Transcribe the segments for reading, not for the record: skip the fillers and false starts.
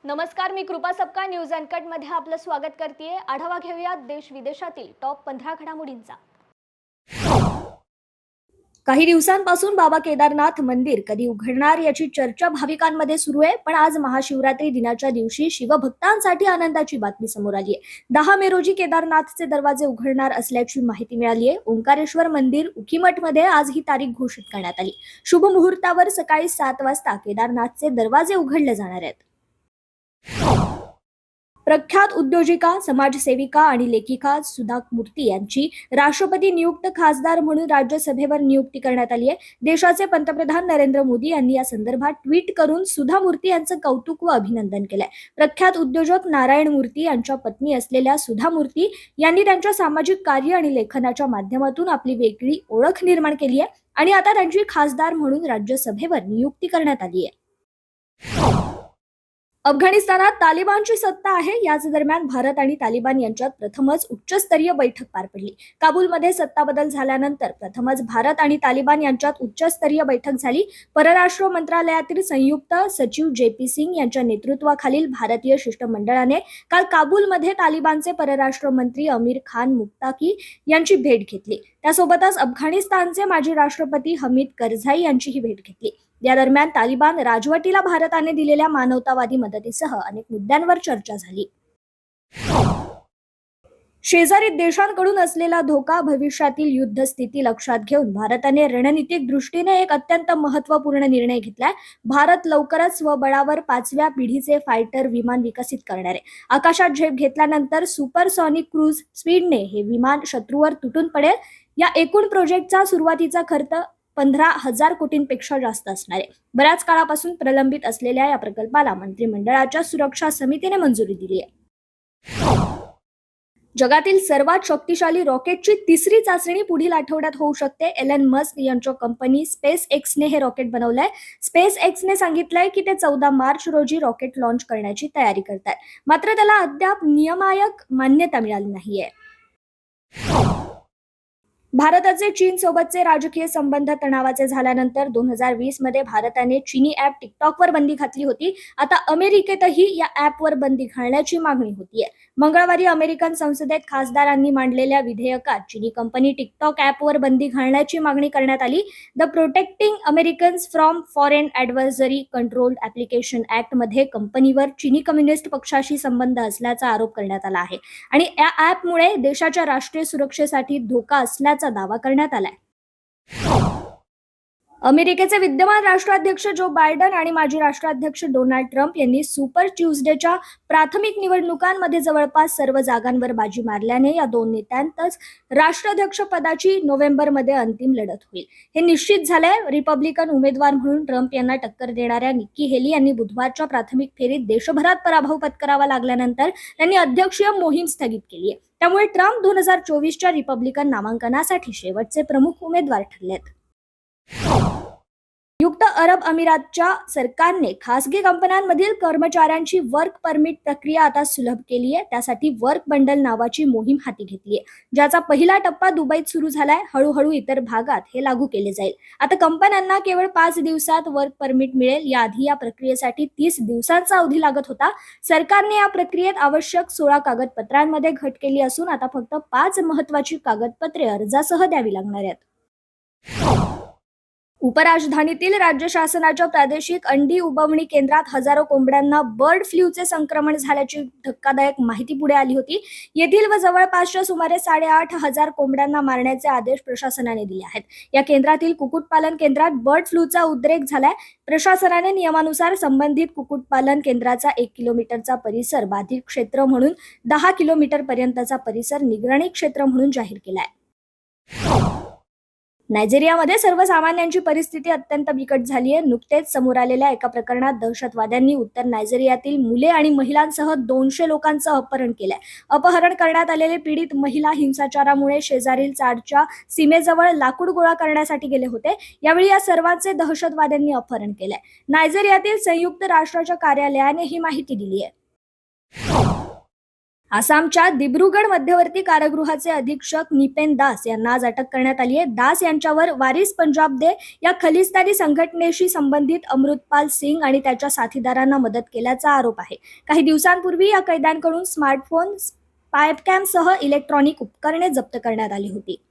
नमस्कार, मी कृपा सबका न्यूज अनकट मध्ये आपलं स्वागत करते। आढावा घेऊया देश विदेशातील टॉप 15 घडामोडींचा। काही दिवसांपासून बाबा केदारनाथ मंदिर कधी उघडणार याची चर्चा भाविकांमध्ये सुरू आहे, पण आज महाशिवरात्री दिनाच्या दिवशी शिवभक्तांसाठी आनंदाची बातमी समोर आली आहे। 10 मे रोजी केदारनाथचे दरवाजे उघडणार असल्याची माहिती मिळाली आहे। ओंकारेश्वर मंदिर उखीमठ मध्ये आज ही तारीख घोषित करण्यात आली। शुभ मुहूर्तावर सकाळी 7 वाजता केदारनाथचे दरवाजे उघडले जाणार आहेत। प्रख्यात उद्योजिका, समाजसेविका आणि लेखिका सुधा मूर्ती यांची राष्ट्रपती नियुक्त खासदार म्हणून राज्यसभेवर नियुक्ती करण्यात आली आहे। देशाचे पंतप्रधान नरेंद्र मोदी यांनी या संदर्भात ट्विट करून सुधा मूर्ती यांचं कौतुक व अभिनंदन केलंय। प्रख्यात उद्योजक नारायण मूर्ती यांच्या पत्नी असलेल्या सुधा मूर्ती यांनी त्यांच्या सामाजिक कार्य आणि लेखनाच्या माध्यमातून आपली वेगळी ओळख निर्माण केली आहे आणि आता त्यांची खासदार म्हणून राज्यसभेवर नियुक्ती करण्यात आली आहे। अफगाणिस्तानात तालिबानची सत्ता आहे। याच दरम्यान भारत आणि तालिबान यांच्यात प्रथमच उच्चस्तरीय बैठक पार पडली। काबूलमध्ये सत्ता बदल झाल्यानंतर प्रथमच भारत आणि तालिबान यांच्यात उच्चस्तरीय बैठक झाली। परराष्ट्र मंत्रालयातील संयुक्त सचिव JP सिंग यांच्या नेतृत्वाखालील भारतीय शिष्टमंडळाने काल काबूलमध्ये तालिबानचे परराष्ट्र मंत्री अमीर खान मुत्ताकी यांची भेट घेतली। त्यासोबतच अफगाणिस्तानचे माजी राष्ट्रपती हमीद करझाई यांचीही भेट घेतली। या दरम्यान तालिबान राजवटीला भारताने दिलेल्या मानवतावादी मदतीसह अनेक मुद्द्यांवर चर्चा झाली। शेजारी देशांकडून असलेला धोका, भविष्यातील युद्ध स्थिती लक्षात घेऊन भारताने रणनीतिक दृष्टीने एक अत्यंत महत्त्वपूर्ण निर्णय घेतलाय। भारत लवकरच स्वबळावर 5व्या पिढीचे फायटर विमान विकसित करणार आहे। आकाशात झेप घेतल्यानंतर सुपरसॉनिक क्रूज स्पीडने हे विमान शत्रूवर तुटून पडेल। या एकूण प्रोजेक्टचा सुरुवातीचा खर्च 15,000 कोटींपेक्षा जास्त असणार आहे। बऱ्याच काळापासून प्रलंबित असलेल्या या प्रकल्पाला मंत्रिमंडळाच्या सुरक्षा समितीने मंजुरी दिली आहे। जगातील सर्वात शक्तिशाली रॉकेटची तिसरी चाचणी पुढील आठवड्यात होऊ शकते। एलन मस्क यांच्या कंपनी स्पेस एक्सने हे रॉकेट बनवलंय। स्पेस एक्सने सांगितलंय की ते 14 मार्च रोजी रॉकेट लॉन्च करण्याची तयारी करतात, मात्र त्याला अद्याप नियामक मान्यता मिळाली नाहीये। भारताचे चीन सोबतचे राजकीय संबंध तणावाचे झाल्यानंतर 2020 मध्ये भारताने चीनी ॲप टिकटॉकवर बंदी घातली होती। आता अमेरिकेतही या ॲपवर बंदी घालण्याची मागणी होतीये। मंगळवारी अमेरिकन संसदेत खासदारांनी मांडलेल्या विधेयकात चीनी कंपनी टिकटॉक ॲपवर बंदी घालण्याची मागणी करण्यात आली। The protecting Americans from foreign adversary controlled application act मध्ये कंपनीवर चीनी कम्युनिस्ट पक्षाशी संबंध असल्याचा आरोप करण्यात आला आहे आणि या ॲपमुळे देशाच्या राष्ट्रीय सुरक्षेसाठी धोका असल्याचा दावा करण्यात आलाय। अमेरिकेचे विद्यमान राष्ट्राध्यक्ष जो बायडन आणि माजी राष्ट्राध्यक्ष डोनाल्ड ट्रम्प यांनी सुपर ट्यूजडेच्या प्राथमिक निवडणुकांमध्ये जवळपास सर्व जागांवर बाजी मारल्याने या दोन नेत्यांतच राष्ट्राध्यक्ष पदाची नोव्हेंबरमध्ये अंतिम लढत होईल हे निश्चित झालंय। रिपब्लिकन उमेदवार म्हणून ट्रम्प यांना टक्कर देणाऱ्या निक्की हेली यांनी बुधवारच्या प्राथमिक फेरीत देशभरात पराभव पत्करावा लागल्यानंतर त्यांनी अध्यक्षीय मोहीम स्थगित केली आहे। त्यामुळे ट्रम्प 2024च्या रिपब्लिकन नामांकनासाठी शेवटचे प्रमुख उमेदवार ठरलेत। संयुक्त अरब अमिरातच्या सरकारने खासगी कंपन्यांमधील कर्मचाऱ्यांची वर्क परमिट प्रक्रिया आता सुलभ केली आहे। त्यासाठी वर्क बंडल नावाची मोहीम हाती घेतली आहे, ज्याचा पहिला टप्पा दुबईत सुरू झालाय। हळूहळू इतर भागात हे लागू केले जाईल। आता कंपन्यांना केवळ 5 दिवसात वर्क परमिट मिळेल। याआधी या प्रक्रियेसाठी 30 दिवसांचा अवधी लागत होता। सरकारने या प्रक्रियेत आवश्यक 16 कागदपत्रांमध्ये घट केली असून आता फक्त 5 महत्त्वाची कागदपत्रे अर्जासह द्यावी लागणार आहेत। उपराजधानीतील राज्य शासनाच्या प्रादेशिक अंडी उबवणी केंद्रात हजारो कोंबड्यांना बर्ड फ्लूचे संक्रमण झाल्याची धक्कादायक माहिती पुढे आली होती। येथील व जवळपासच्या सुमारे 8,500 कोंबड्यांना मारण्याचे आदेश प्रशासनाने दिले आहेत। या केंद्रातील कुक्कुटपालन केंद्रात बर्ड फ्लूचा उद्रेक झालाय। प्रशासनाने नियमानुसार संबंधित कुक्कुटपालन केंद्राचा 1 किलोमीटरचा परिसर बाधित क्षेत्र म्हणून 10 किलोमीटर पर्यंतचा परिसर निगराणी क्षेत्र म्हणून जाहीर केलाय। नायजेरियामध्ये सर्वसामान्यांची परिस्थिती अत्यंत बिकट झाली आहे। नुकतेच समोर आलेल्या एका प्रकरणात दहशतवाद्यांनी उत्तर नायजेरियातील मुले आणि महिलांसह 200 लोकांचं अपहरण केलंय। अपहरण करण्यात आलेले पीडित महिला हिंसाचारामुळे शेजारील चाडच्या सीमेजवळ लाकूड गोळा करण्यासाठी गेले होते। यावेळी या सर्वांचे दहशतवाद्यांनी अपहरण केलंय। नायजेरियातील संयुक्त राष्ट्राच्या कार्यालयाने ही माहिती दिली आहे। आसामच्या दिब्रुगड मध्यवर्ती कारागृहाचे अधीक्षक निपेन दास यांना आज अटक करण्यात आली आहे. दास यांच्यावर वारिस पंजाब दे या खलिस्तानी संघटनेशी संबंधित अमृतपाल सिंग आणि त्याच्या साथीदारांना मदत केल्याचा आरोप आहे. काही दिवसांपूर्वी या कैद्यांकडून स्मार्टफोन, स्पायकॅमसह इलेक्ट्रॉनिक उपकरणे जप्त करण्यात आली होती.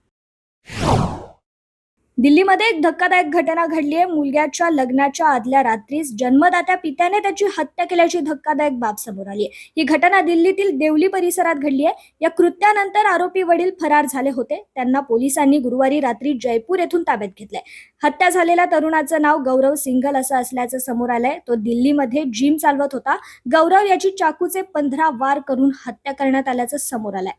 दिल्लीमध्ये एक धक्कादायक घटना घडली आहे. मुलग्याच्या लग्नाच्या आदल्या रात्रीच जन्मदात्या पित्याने त्याची हत्या केल्याची धक्कादायक बाब समोर आली आहे. ही घटना दिल्लीतील देवली परिसरात घडली आहे. या कृत्यानंतर आरोपी वडील फरार झाले होते. त्यांना पोलिसांनी गुरुवारी रात्री जयपूर येथून ताब्यात घेतलंय. हत्या झालेल्या तरुणाचं नाव गौरव सिंघल असं असल्याचं समोर आलंय. तो दिल्लीमध्ये जिम चालवत होता. गौरव याची चाकूचे 15 वार करून हत्या करण्यात आल्याचं समोर आलंय.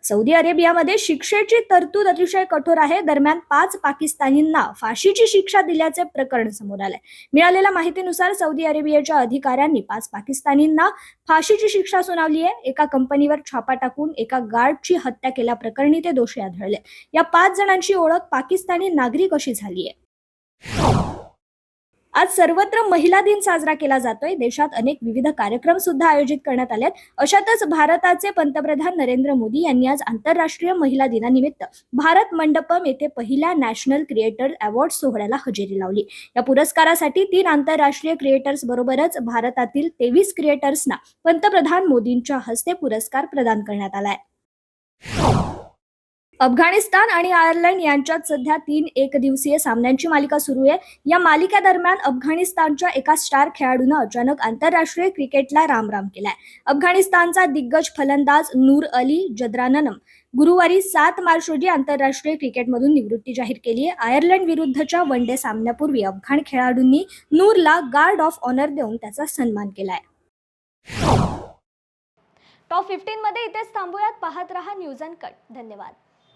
सौदी अरेबियामध्ये शिक्षेची तरतूद अतिशय कठोर आहे. दरम्यान 5 पाकिस्तानींना फाशीची शिक्षा दिल्याचे प्रकरण समोर आलंय. मिळालेल्या माहितीनुसार सौदी अरेबियाच्या अधिकाऱ्यांनी 5 पाकिस्तानींना फाशीची शिक्षा सुनावली आहे. एका कंपनीवर छापा टाकून एका गार्डची हत्या केल्याप्रकरणी ते दोषी आढळले. या 5 जणांची ओळख पाकिस्तानी नागरिक अशी झाली आहे. आज सर्वत्र महिला दिन साजरा केला जातोय. देशात अनेक विविध कार्यक्रम सुद्धा आयोजित करण्यात आले आहेत. अशातच भारताचे पंतप्रधान नरेंद्र मोदी यांनी आज आंतरराष्ट्रीय महिला दिनानिमित्त भारत मंडपम येथे पहिल्या नॅशनल क्रिएटर अवॉर्ड सोहळ्याला हजेरी लावली. या पुरस्कारासाठी 3 आंतरराष्ट्रीय क्रिएटर्स बरोबरच भारतातील 23 क्रिएटर्सना पंतप्रधान मोदींच्या हस्ते पुरस्कार प्रदान करण्यात आलाय. अफगाणिस्तान आणि आयर्लंड यांच्यात सध्या 3 एकदिवसीय सामन्यांची मालिका सुरू आहे. या मालिकेदरम्यान अफगाणिस्तानच्या एका स्टार खेळाडूनं अचानक आंतरराष्ट्रीय क्रिकेटला रामराम केलाय. अफगाणिस्तानचा दिग्गज फलंदाज नूर अली जद्राननं गुरुवारी 7 मार्च रोजी आंतरराष्ट्रीय क्रिकेटमधून निवृत्ती जाहीर केली आहे. आयर्लंड विरुद्धच्या वनडे सामन्यापूर्वी अफगाण खेळाडूंनी नूरला गार्ड ऑफ ऑनर देऊन त्याचा सन्मान केलाय. टॉप 15 मध्ये इथेच थांबूयात. पाहत रहा न्यूज अँड कट. धन्यवाद.